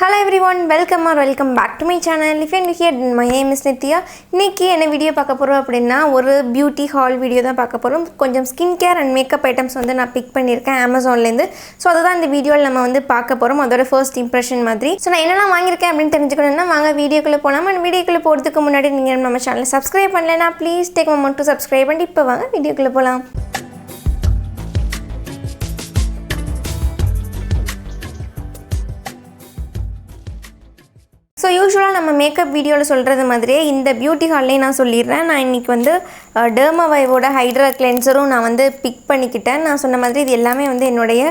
Hello everyone, welcome back to my channel. If you are new here, my name is Nithya. இன்னைக்கு என்ன video பார்க்க போறோம் அப்படினா ஒரு பியூட்டி ஹால் வீடியோ தான் பார்க்க போறோம். கொஞ்சம் skin care and makeup items வந்து நான் பிக் பண்ணிருக்கேன் Amazonல இருந்து. சோ அதுதான் இந்த வீடியோல நம்ம வந்து பார்க்க போறோம். அதோட ஃபர்ஸ்ட் இம்ப்ரஷன் மாதிரி. சோ நான் என்னெல்லாம் வாங்கியிருக்கேன் அப்படினு தெரிஞ்சுக்கணும்னா வாங்க வீடியோக்குள்ள போலாம். அண்ட் வீடியோக்குள்ள போறதுக்கு முன்னாடி நீங்க நம்ம சேனலை சப்ஸ்கிரைப் பண்ணலனா please take a moment to subscribe and இப்போ வாங்க வீடியோக்குள்ள போலாம். ஸோ யூஸ்வலாக நம்ம மேக்கப் வீடியோவில் சொல்கிறது மாதிரியே இந்த பியூட்டி ஹால்லேயே நான் சொல்லிடுறேன். நான் இன்றைக்கி வந்து டெர்மாவைவோட ஹைட்ரா கிளென்சரும் நான் வந்து பிக் பண்ணிக்கிட்டேன். நான் சொன்ன மாதிரி இது எல்லாமே வந்து என்னுடைய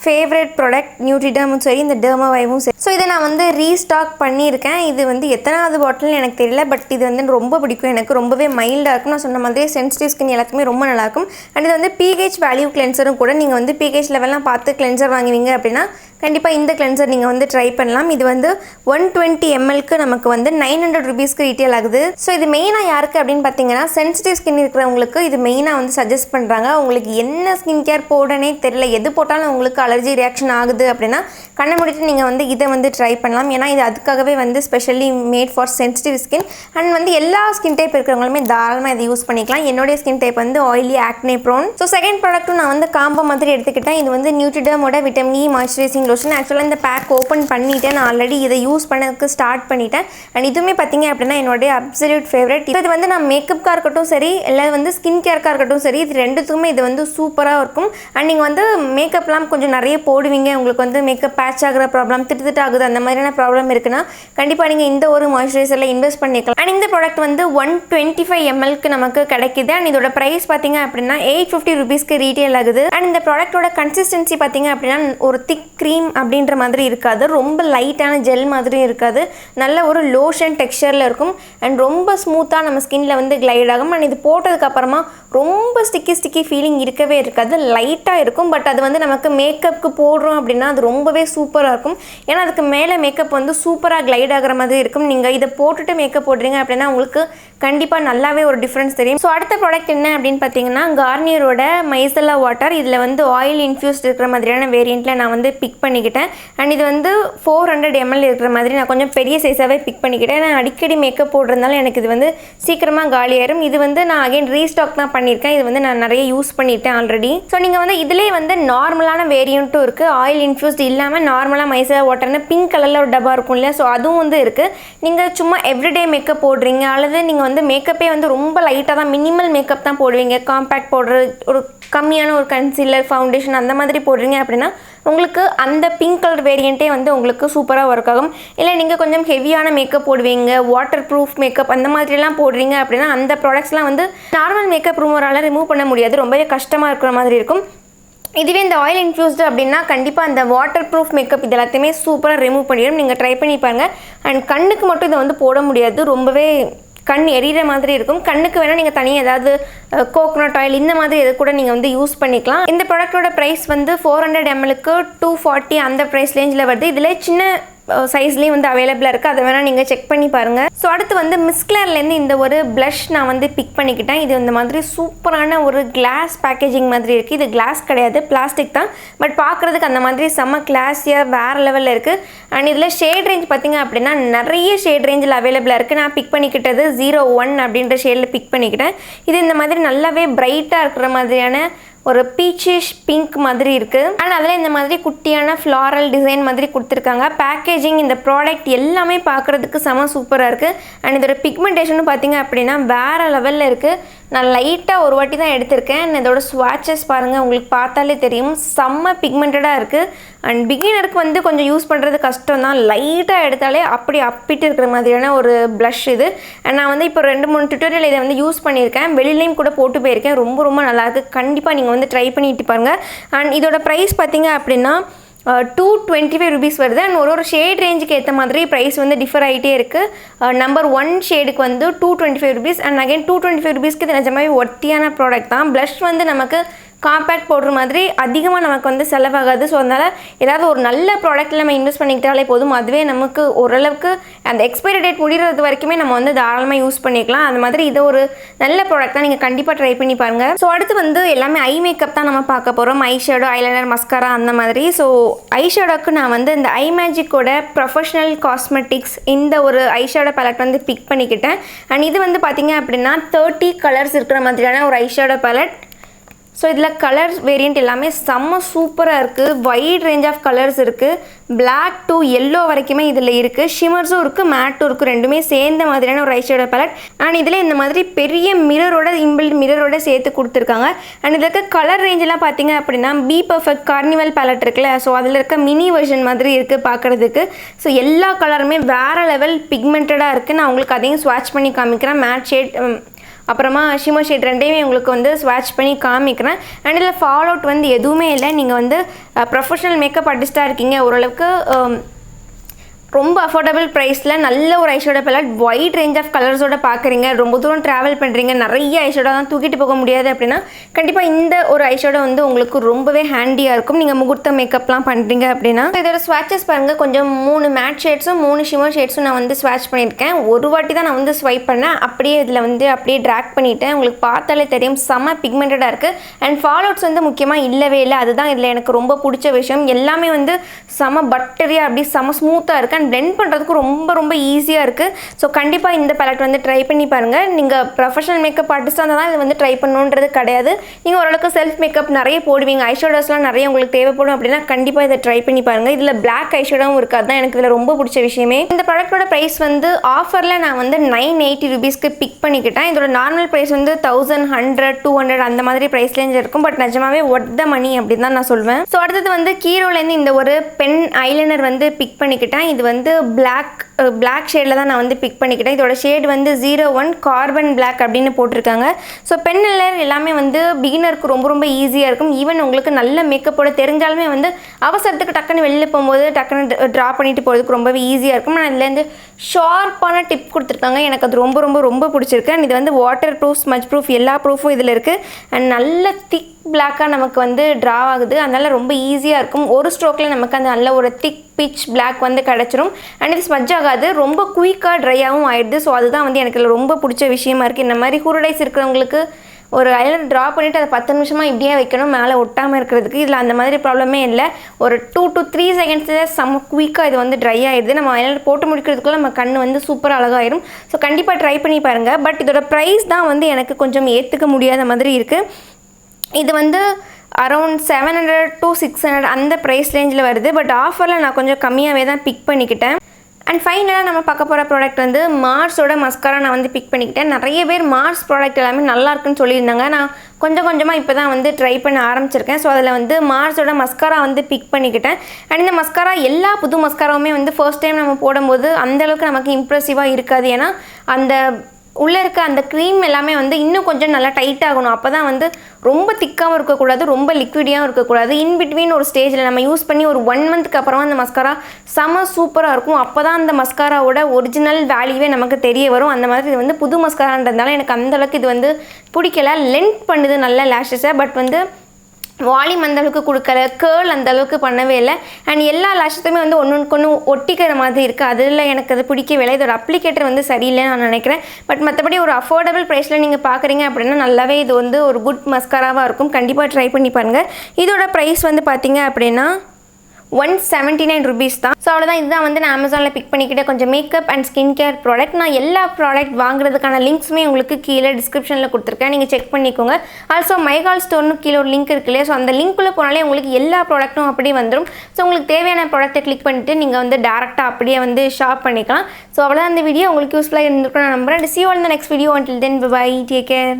ஃபேவரட் ப்ராடக்ட் நியூட்ரிடர்மும் சரி இந்த டெர்மாவைவும் சரி. ஸோ இதை நான் வந்து ரீஸ்டாக் பண்ணியிருக்கேன். இது வந்து எத்தனாவது பாட்டில்னு எனக்கு தெரியல, பட் இது வந்து ரொம்ப பிடிக்கும். எனக்கு ரொம்பவே மைல்டாக இருக்கும். நான் சொன்ன மாதிரி சென்சிட்டிவ் ஸ்கின் எல்லாத்துக்குமே ரொம்ப நல்லாயிருக்கும். அண்ட் இது வந்து pH வேல்யூ கிளென்சரும் கூட. நீங்கள் வந்து pH லெவல்லாம் பார்த்து கிளென்சர் வாங்குவீங்க அப்படின்னா கண்டிப்பாக இந்த கிளென்சர் நீங்கள் வந்து ட்ரை பண்ணலாம். இது வந்து 120 mlக்கு நமக்கு வந்து 900 rupeesக்கு ரீட்டெயில் ஆகுது. ஸோ இது மெயினாக யாருக்கு அப்படின்னு பார்த்தீங்கன்னா சென்சிட்டிவ் ஸ்கின் இருக்கிறவங்களுக்கு இது மெயினாக வந்து சஜஸ்ட் பண்ணுறாங்க. உங்களுக்கு என்ன ஸ்கின் கேர் போடனே தெரியல, எது போட்டாலும் உங்களுக்கு அலர்ஜி ரியாக்ஷன் ஆகுது அப்படின்னா கண்ணை மூடிட்டு நீங்கள் வந்து இதை வந்து ட்ரை பண்ணலாம். ஏன்னா இது அதுக்காகவே வந்து specially made for sensitive skin. And வந்து எல்லா ஸ்கின் டைப் இருக்கிறவங்களுமே தாராளமாக இதை யூஸ் பண்ணிக்கலாம். என்னுடைய ஸ்கின் டைப் வந்து oily acne prone. So second ப்ராடக்ட்டும் நான் வந்து காம்போ மாதிரி எடுத்துக்கிட்டேன். இது வந்து நியூட்ரிடர்மோட விட்டமின் இ மாய்ஸ்சரைசிங் லோஷன். ஆக்சுவலாக இந்த பேக் ஓப்பன் பண்ணிவிட்டேன். நான் ஆல்ரெடி இதை யூஸ் பண்ணதுக்கு ஸ்டார்ட் பண்ணிட்டேன். அண்ட் இதுவுமே பார்த்தீங்க அப்படின்னா என்னுடைய அப்சல்யூட் ஃபேவரட். இது வந்து நான் மேக்கப்காக இருக்கட்டும் சரி, இல்லை வந்து ஸ்கின் கேருக்காக இருக்கட்டும் சரி, இது ரெண்டுத்துக்குமே இது வந்து சூப்பராக இருக்கும். அண்ட் நீங்கள் வந்து மேக்கப்லாம் கொஞ்சம் நிறைய போடுவீங்க, உங்களுக்கு வந்து மேக்கப் பேட்ச் ஆகிற ப்ராப்ளம், திட்டு ஆகுது, அந்த மாதிரியான ப்ராப்ளம் இருக்குன்னா கண்டிப்பாக நீங்கள் இந்த ஒரு மாய்ஸ்சரைசரில் இன்வெஸ்ட் பண்ணிக்கலாம். அண்ட் இந்த ப்ராடக்ட் வந்து 125 mlக்கு நமக்கு கிடைக்குது. அண்ட் இதோட ப்ரைஸ் பார்த்தீங்க அப்படின்னா 850 rupeesக்கு ரீட்டெயில் ஆகுது. அண்ட் இந்த ப்ராடக்டோட கன்சிஸ்டன்சி பார்த்தீங்க அப்படின்னா ஒரு திக் க்ரீம் அப்படின்ற மாதிரி இருக்காது, ரொம்ப லைட்டான ஜெல் மாதிரியும் இருக்காது, நல்ல ஒரு லோஷன் டெக்ஸ்சரில் இருக்கும். அண்ட் ரொம்ப ஸ்மூத்தாக நம்ம ஸ்கின்னில் வந்து கிளைட் ஆகும். அண்ட் இது போட்டதுக்கப்புறமா ரொம்ப ஸ்டிக்கி ஃபீலிங் இருக்கவே இருக்காது, லைட்டாக இருக்கும். பட் அது வந்து நமக்கு மேக்கப்புக்கு போடுறோம் அப்படின்னா அது ரொம்பவே சூப்பராக இருக்கும். ஏன்னா அதுக்கு மேலே மேக்கப் வந்து சூப்பராக கிளைட் ஆகிற மாதிரி இருக்கும். நீங்கள் இதை போட்டுட்டு மேக்கப் போடுறீங்க அப்படின்னா உங்களுக்கு கண்டிப்பாக நல்லாவே ஒரு டிஃப்ரென்ஸ் தெரியும். ஸோ அடுத்த ப்ராடக்ட் என்ன அப்படின்னு பார்த்தீங்கன்னா கார்னியரோட மைசெல்லா வாட்டர். இதில் வந்து ஆயில் இன்ஃப்யூஸ்ட் இருக்கிற மாதிரியான வேரியண்ட்டில் நான் வந்து பிக் பண்ணிக்கிட்டேன். அண்ட் இது வந்து 400 ml இருக்கிற மாதிரி நான் கொஞ்சம் பெரிய சைஸாகவே பிக் பண்ணிக்கிட்டேன். நான் அடிக்கடி மேக்கப் போடுறதுனால எனக்கு இது வந்து சீக்கிரமாக காலியாயிரும். இது வந்து நான் அகைன் ரீஸ்டாக் தான் பண்ணியிருக்கேன். இது வந்து நான் நிறைய யூஸ் பண்ணிட்டேன் ஆல்ரெடி. ஸோ நீங்கள் வந்து இதிலே வந்து நார்மலான வேரியண்ட்டும் இருக்குது, ஆயில் இன்ஃப்யூஸ்ட் இல்லாமல் நார்மலாக மைசெல்லா வாட்டர்னு பிங்க் கலரில் ஒரு டப்பா இருக்கும் இல்லையா, ஸோ அதுவும் வந்து இருக்குது. நீங்கள் சும்மா எவ்ரிடே மேக்கப் போடுறீங்க அல்லது நீங்கள் வந்து மேக்கப்பே வந்து ரொம்ப லைட்டாக தான் மினிமல் மேக்கப் தான் போடுவீங்க, காம்பேக்ட் போடுற ஒரு கம்மியான ஒரு கன்சீலர் ஃபவுண்டேஷன் அந்த மாதிரி போடுறீங்க அப்படின்னா உங்களுக்கு அந்த பிங்க் கலர் வேரியண்ட்டே வந்து உங்களுக்கு சூப்பராக ஒர்க் ஆகும். இல்லை நீங்கள் கொஞ்சம் ஹெவியான மேக்கப் போடுவீங்க, வாட்டர் ப்ரூஃப் மேக்கப் அந்த மாதிரிலாம் போடுறீங்க அப்படின்னா அந்த ப்ராடக்ட்ஸ்லாம் வந்து நார்மல் மேக்கப் ரூமரால் ரிமூவ் பண்ண முடியாது, ரொம்பவே கஷ்டமாக இருக்கிற மாதிரி இருக்கும். இதுவே இந்த ஆயில் இன்ஃப்யூஸ்டு அப்படின்னா கண்டிப்பாக அந்த வாட்டர் ப்ரூஃப் மேக்கப் இது எல்லாத்தையுமே சூப்பராக ரிமூவ் பண்ணிடும். நீங்கள் ட்ரை பண்ணி பாருங்கள். அண்ட் கண்ணுக்கு மட்டும் இதை வந்து போட முடியாது, ரொம்பவே கண் எரியிற மாதிரி இருக்கும். கண்ணுக்கு வேணால் நீங்கள் தனியாக ஏதாவது கோகோனட் ஆயில் இந்த மாதிரி எது கூட நீங்கள் வந்து யூஸ் பண்ணிக்கலாம். இந்த ப்ராடக்டோட ப்ரைஸ் வந்து 400 mlக்கு 240 அந்த ப்ரைஸ் ரேஞ்சில் வருது. இதில் சின்ன சைஸ்லேயும் வந்து அவைலபிளாக இருக்குது, அதை வேணால் நீங்கள் செக் பண்ணி பாருங்கள். ஸோ அடுத்து வந்து மிஸ்க்லர்லேருந்து இந்த ஒரு ப்ளஷ் நான் வந்து பிக் பண்ணிக்கிட்டேன். இது இந்த மாதிரி சூப்பரான ஒரு கிளாஸ் பேக்கேஜிங் மாதிரி இருக்குது. இது கிளாஸ் கிடையாது, பிளாஸ்டிக் தான், பட் பார்க்குறதுக்கு அந்த மாதிரி செம்ம கிளாஸியாக வேறு லெவலில் இருக்குது. அண்ட் இதில் ஷேட் ரேஞ்ச் பார்த்திங்க அப்படின்னா நிறைய ஷேட் ரேஞ்சில் அவைலபிளாக இருக்குது. நான் பிக் பண்ணிக்கிட்டது 01 அப்படின்ற ஷேடில் பிக் பண்ணிக்கிட்டேன். இது இந்த மாதிரி நல்லாவே பிரைட்டாக இருக்கிற மாதிரியான ஒரு பீச்சிஷ் பிங்க் மாதிரி இருக்குது. அண்ட் அதில் இந்த மாதிரி குட்டியான ஃப்ளாரல் டிசைன் மாதிரி கொடுத்துருக்காங்க. பேக்கேஜிங் இந்த ப்ராடக்ட் எல்லாமே பார்க்குறதுக்கு செம சூப்பராக இருக்குது. அண்ட் இதோட பிக்மெண்டேஷனும் பார்த்திங்க அப்படின்னா வேறு லெவலில் இருக்குது. நான் லைட்டாக ஒரு வாட்டி தான் எடுத்திருக்கேன். அண்ட் இதோட ஸ்வாட்சஸ் பாருங்கள், உங்களுக்கு பார்த்தாலே தெரியும் செம்ம பிக்மெண்டடாக இருக்குது. அண்ட் பிகினருக்கு வந்து கொஞ்சம் யூஸ் பண்ணுறது கஷ்டம் தான், லைட்டாக எடுத்தாலே அப்படி அப்பிட்டு இருக்கிற மாதிரியான ஒரு ப்ளஷ் இது. அண்ட் நான் வந்து இப்போ 2-3 டியூட்டோரியல் இதை வந்து யூஸ் பண்ணியிருக்கேன், வெளியிலையும் கூட போட்டு போயிருக்கேன். ரொம்ப நல்லாயிருக்கு, கண்டிப்பாக நீங்கள் வந்து ட்ரை பண்ணிட்டு பாருங்கள். அண்ட் இதோட ப்ரைஸ் பார்த்திங்க அப்படின்னா 225 rupees வருது. அண்ட் ஒரு ஷேட் ரேஞ்சுக்கு ஏற்ற மாதிரி ப்ரைஸ் வந்து டிஃபர் ஆகிட்டே இருக்குது. நம்பர் 1 ஷேடுக்கு வந்து 225 rupees. அண்ட் அகைன் 225 rupeesக்கு இது நிஜமாவே ஒர்த்தியான ப்ராடக்ட் தான். ப்ளஷ் வந்து நமக்கு காம்பேக்ட் பவுடர் மாதிரி அதிகமாக நமக்கு வந்து செலவாகாது. ஸோ அதனால் ஏதாவது ஒரு நல்ல ப்ராடக்ட்டில் நம்ம இன்வெஸ்ட் பண்ணிக்கிட்டாலே போதும். அதுவே நமக்கு ஓரளவுக்கு அந்த எக்ஸ்பைரி டேட் முடிகிறது வரைக்குமே நம்ம வந்து தாராளமாக யூஸ் பண்ணிக்கலாம். அது மாதிரி இது ஒரு நல்ல ப்ராடக்ட் தான், நீங்கள் கண்டிப்பாக ட்ரை பண்ணி பாருங்கள். ஸோ அடுத்து வந்து எல்லாமே ஐ மேக்கப் தான் நம்ம பார்க்க போகிறோம். ஐ ஷேடோ, ஐலைனர், மஸ்காரா அந்த மாதிரி. ஸோ ஐ ஷேடோக்கு நான் வந்து இந்த ஐ மேஜிக்கோட ப்ரொஃபஷனல் காஸ்மெட்டிக்ஸ் இந்த ஒரு ஐ ஷேடோ பேலட் வந்து பிக் பண்ணிக்கிட்டேன். அண்ட் இது வந்து பார்த்திங்க அப்படின்னா 30 கலர்ஸ் இருக்கிற மாதிரியான ஒரு ஐ ஷேடோ பேலட். ஸோ இதில் கலர்ஸ் வேரியண்ட் எல்லாமே செம்ம சூப்பராக இருக்குது. வைட் ரேஞ்ச் ஆஃப் கலர்ஸ் இருக்குது. பிளாக் டு எல்லோ வரைக்குமே இதில் இருக்குது. ஷிமர்ஸும் இருக்குது, மேட்டும் இருக்குது. ரெண்டுமே சேர்ந்த மாதிரியான ஒரு ஐஷேடோ பேலட். அண்ட் இதில் இந்த மாதிரி பெரிய மிரரோட இன்பில்ட் மிரரோட சேர்த்து கொடுத்துருக்காங்க. அண்ட் இதில் இருக்க கலர் ரேஞ்செலாம் பார்த்தீங்க அப்படின்னா பி பர்ஃபெக்ட் கார்னிவல் பேலட் இருக்குல்ல, ஸோ அதில் இருக்க மினி வெர்ஷன் மாதிரி இருக்குது பார்க்குறதுக்கு. ஸோ எல்லா கலருமே வேறு லெவல் பிக்மெண்டடாக இருக்குது. நான் உங்களுக்கு அதையும் ஸ்வாட்ச் பண்ணி காமிக்கிறேன். மேட் ஷேட் அப்புறமா ஷிமர் ஷேட் ரெண்டையுமே உங்களுக்கு வந்து ஸ்வாட்ச் பண்ணி காமிக்கிறேன். அண்ட் இதில் ஃபால் அவுட் வந்து எதுவுமே இல்லை. நீங்கள் வந்து ப்ரொஃபஷனல் மேக்கப் ஆர்டிஸ்ட்டாக இருக்கீங்க, ஓரளவுக்கு ரொம்ப அஃபோர்டபுள் ப்ரைஸில் நல்ல ஒரு eyeshadow palette wide range of கலர்ஸோட பார்க்குறீங்க, ரொம்ப தூரம் ட்ராவல் பண்ணுறீங்க, நிறைய ஐஷேடோ தான் தூக்கிட்டு போக முடியாது அப்படின்னா கண்டிப்பாக இந்த ஒரு ஐஷேடோ வந்து உங்களுக்கு ரொம்பவே ஹேண்டியாக இருக்கும். நீங்கள் முகூர்த்த மேக்கப்லாம் பண்ணுறீங்க அப்படின்னா. இதோட ஸ்வாட்சஸ் பாருங்கள், கொஞ்சம் 3 மேட் ஷேட்ஸும் 3 ஷிமர் ஷேட்ஸும் நான் வந்து ஸ்வாட்ச் பண்ணியிருக்கேன். ஒரு வாட்டி தான் நான் வந்து ஸ்வைப் பண்ணேன், அப்படியே இதில் வந்து அப்படியே ட்ராக் பண்ணிவிட்டேன். உங்களுக்கு பார்த்தாலே தெரியும் செம்ம பிக்மெண்டடாக இருக்குது. அண்ட் ஃபால் அவுட்ஸ் வந்து முக்கியமாக இல்லவே இல்லை. அதுதான் இதில் எனக்கு ரொம்ப பிடிச்ச விஷயம். எல்லாமே வந்து செம்ம பட்டரியாக அப்படி செம்ம ஸ்மூத்தாக இருக்குது. அண்ட் பிளெண்ட் பண்ணுறதுக்கு ரொம்ப ரொம்ப ஈஸியாக இருக்குது. ஸோ கண்டிப்பாக இந்த பேலட் வந்து ட்ரை பண்ணி பாருங்கள். நீங்கள் ப்ரொஃபஷனல் மேக்கப் ஆர்டிஸ்ட்டாக இருந்தால் தான் இது வந்து ட்ரை பண்ணணுன்றது கிடையாது. நீங்கள் ஓரளவுக்கு செல்ஃப் மேக்கப் நிறைய போடுவீங்க, ஐஷேடோஸ்லாம் நிறைய உங்களுக்கு தேவைப்படும் அப்படின்னா கண்டிப்பாக இதை ட்ரை பண்ணி பாருங்கள். இதில் பிளாக் ஐஷேடோவும் இருக்குது, அதுதான் எனக்கு இதில் ரொம்ப பிடிச்ச விஷயமே. இந்த ப்ராடக்ட்டோட ப்ரைஸ் வந்து ஆஃபரில் நான் வந்து 980 ருபீஸ்க்கு பிக் பண்ணிக்கிட்டேன். இதோட நார்மல் ப்ரைஸ் வந்து 1100, 200 அந்த மாதிரி ப்ரைஸ் ரேஞ்ச் இருக்கும். பட் நிஜமாவே ஒர்த் த மணி அப்படின்னு தான் நான் சொல்வேன். ஸோ அடுத்தது வந்து கீரோலேருந்து இந்த ஒரு பென் ஐலைனர் வந்து பிக் பண்ணிக்கிட்டேன். இது வந்து பிளாக் ஷேடில் தான் நான் வந்து பிக் பண்ணிக்கிட்டேன். இதோட ஷேட் வந்து 01 கார்பன் பிளாக் அப்படின்னு போட்டிருக்காங்க. ஸோ பென் ஐலைனர் எல்லாமே வந்து பிகினருக்கு ரொம்ப ரொம்ப ஈஸியாக இருக்கும். ஈவன் உங்களுக்கு நல்ல மேக்கப்போட தெரிஞ்சாலுமே வந்து அவசரத்துக்கு டக்குன்னு வெளியில் போகும்போது டக்குன்னு ட்ரா பண்ணிட்டு போகிறதுக்கு ரொம்பவே ஈஸியாக இருக்கும். நான் இதுலேருந்து ஷார்ப்பான டிப் கொடுத்துருக்காங்க, எனக்கு அது ரொம்ப ரொம்ப ரொம்ப பிடிச்சிருக்கு. அண்ட் இது வந்து வாட்டர் ப்ரூஃப், ஸ்மஜ் ப்ரூஃப் எல்லா ப்ரூஃபும் இதில் இருக்குது. அண்ட் நல்ல திக் பிளாக்காக நமக்கு வந்து ட்ரா ஆகுது, அதனால் ரொம்ப ஈஸியாக இருக்கும். ஒரு ஸ்ட்ரோக்கில் நமக்கு அந்த நல்ல ஒரு திக் பிச் பிளாக் வந்து கிடச்சிரும். அண்ட் இது ஸ்மஜ் ஆகாது, ரொம்ப குயிக்காக ட்ரையாகவும் ஆகிடுது. ஸோ அதுதான் வந்து எனக்கு ரொம்ப பிடிச்ச விஷயமா இருக்குது. இந்த மாதிரி ஹூரடைஸ் இருக்கிறவங்களுக்கு ஒரு ஐலைனர் ட்ரா பண்ணிவிட்டு அதை 10 நிமிஷமாக இப்படியே வைக்கணும் மேலே ஒட்டாமல் இருக்கிறதுக்கு. இதில் அந்த மாதிரி ப்ராப்ளமே இல்லை. ஒரு 2 to 3 செகண்ட்ஸில் செம்ம குயிக்காக இது வந்து ட்ரை ஆகிடுது. நம்ம ஐலைனர் போட்டு முடிக்கிறதுக்குள்ள நம்ம கண் வந்து சூப்பராக அழகாயிரும். ஸோ கண்டிப்பாக ட்ரை பண்ணி பாருங்கள். பட் இதோட ப்ரைஸ் தான் வந்து எனக்கு கொஞ்சம் ஏற்றுக்க முடியாத மாதிரி இருக்குது. இது வந்து அரௌண்ட் 700 to 600 அந்த ப்ரைஸ் ரேஞ்சில் வருது. பட் ஆஃபரில் நான் கொஞ்சம் கம்மியாகவே தான் பிக் பண்ணிக்கிட்டேன். அண்ட் ஃபைனலாக நம்ம பார்க்க போகிற ப்ராடக்ட் வந்து மார்ஸோட மஸ்காரா நான் வந்து பிக் பண்ணிக்கிட்டேன். நிறைய பேர் மார்ஸ் ப்ராடக்ட் எல்லாமே நல்லா இருக்குன்னு சொல்லியிருந்தாங்க. நான் கொஞ்சம் கொஞ்சமாக இப்போ தான் வந்து ட்ரை பண்ண ஆரம்பிச்சிருக்கேன். ஸோ அதில் வந்து மார்ஸோட மஸ்காரா வந்து பிக் பண்ணிக்கிட்டேன். அண்ட் இந்த மஸ்காரா எல்லா புது மஸ்காராவுமே வந்து ஃபர்ஸ்ட் டைம் நம்ம போடும்போது அந்தளவுக்கு நமக்கு இம்ப்ரெசிவாக இருக்காது. ஏன்னா அந்த உள்ளே இருக்க அந்த க்ரீம் எல்லாமே வந்து இன்னும் கொஞ்சம் நல்லா டைட் ஆகணும். அப்போ தான் வந்து ரொம்ப திக்காகவும் இருக்கக்கூடாது, ரொம்ப லிக்விடியாகவும் இருக்கக்கூடாது. இன்பிட்வீன் ஒரு ஸ்டேஜில் நம்ம யூஸ் பண்ணி ஒரு 1 மந்த்துக்கு அப்புறமா அந்த மஸ்காரா செம சூப்பராக இருக்கும். அப்போ தான் அந்த மஸ்காராவோட ஒரிஜினல் வேல்யூவே நமக்கு தெரிய வரும். அந்த மாதிரி இது வந்து புது மஸ்காரான்றதுனால எனக்கு அந்தளவுக்கு இது வந்து பிடிக்கல. லென்த் பண்ணுது நல்ல லேஷஸை, பட் வந்து வால்யூம் அந்தளவுக்கு கொடுக்கல, கேர்ள் அந்தளவுக்கு பண்ணவே இல்லை. அண்ட் எல்லா லேஷஸுமே வந்து ஒன்று ஒட்டிக்கிற மாதிரி இருக்குது. அதில் எனக்கு அது பிடிக்கவே இல்லை. இதோட அப்ளிகேட்டர் வந்து சரியில்லைன்னு நான் நினைக்கிறேன். பட் மற்றபடி ஒரு அஃபோர்டபுள் ப்ரைஸில் நீங்கள் பார்க்குறீங்க அப்படின்னா நல்லாவே இது வந்து ஒரு குட் மஸ்காராவாக இருக்கும். கண்டிப்பாக ட்ரை பண்ணி பாருங்கள். இதோட ப்ரைஸ் வந்து பார்த்தீங்க அப்படின்னா 179 ருபீஸ் தான். ஸோ அவ்வளோதான். இதுதான் வந்து நான் அமேசானில் பிக் பண்ணிக்கிட்ட கொஞ்சம் makeup and skin care product. நான் எல்லா ப்ராடக்ட் வாங்குறதுக்கான லிங்க்ஸுமே உங்களுக்கு கீழே டிஸ்கிரிப்ஷனில் கொடுத்துருக்கேன், நீங்கள் செக் பண்ணிக்கோங்க. ஆல்சோ மைகால் ஸ்டோர்னு கீழே ஒரு லிங்க் இருக்கு இல்லையா, ஸோ அந்த லிங்க்குள்ளே போனாலே உங்களுக்கு எல்லா ப்ராடக்ட்டும் அப்படியே வந்துடும். ஸோ உங்களுக்கு தேவையான ப்ராடக்ட்டை கிளிக் பண்ணிவிட்டு நீங்கள் வந்து டேரெக்டாக அப்படியே வந்து ஷாப் பண்ணிக்கலாம். ஸோ அவ்வளோதான். அந்த வீடியோ உங்களுக்கு யூஸ்ஃபுல்லாக இருந்திருக்கும் நான் நம்புறேன். See you all in the next video. Until then, bye bye, take care.